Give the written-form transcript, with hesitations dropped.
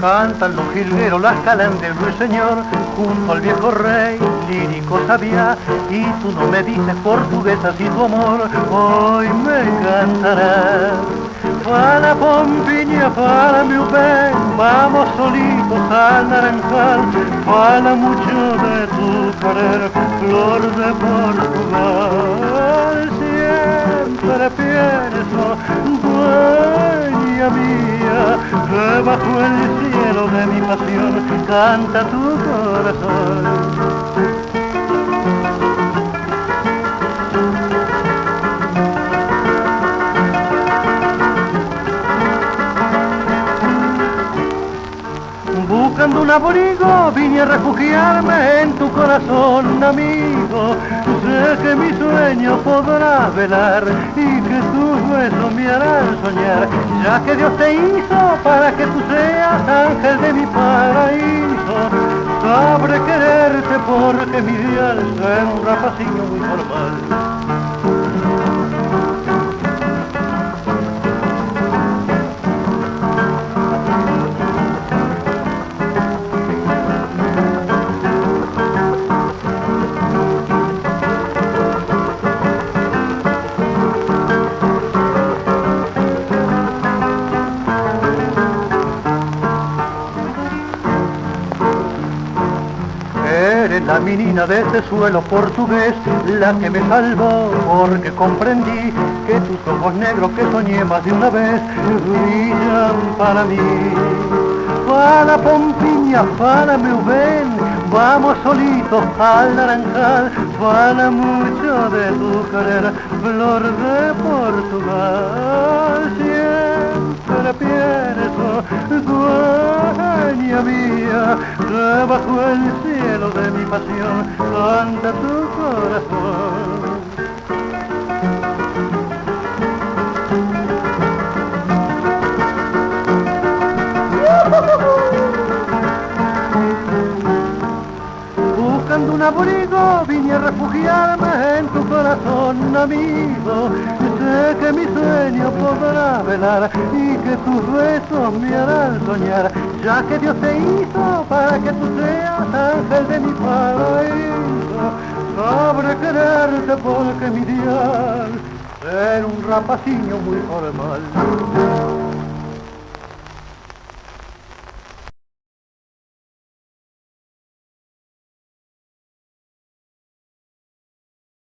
Cantan los jilgueros las calas del ruiseñor junto al viejo rey lírico sabía, y tú no me dices portuguesa si tu amor hoy me cantará. Fala Pompiña, fala meu bem, vamos solitos al naranjal, fala mucho de tu querer, flor de Portugal. Siempre pienso, dueña mía, que bajo el cielo de mi pasión canta tu corazón. Buscando un abrigo vine a refugiarme en tu corazón, amigo. Sé que mi sueño podrás velar y que tus besos me harán soñar, ya que Dios te hizo para que tú seas ángel de mi paraíso. Sabré quererte porque mi ideal es un rapacinho muy normal. Eres la menina de este suelo portugués, la que me salvó porque comprendí que tus ojos negros que soñé más de una vez brillan para mí. Fala Pompiña, fala meu bem, vamos solitos al naranjal, fala mucho de tu querer, flor de Portugal. Siempre pienso, dueña mía, que bajo el cielo de mi pasión canta tu corazón. Buscando un abrigo vine a refugiarme en tu corazón, amigo. Sé que mi sueño podrá velar y que tus besos me harán soñar, ya que Dios te hizo para que tú seas ángel de mi paraíso. Sabré quererte porque mi dial era un rapacinho muy formal.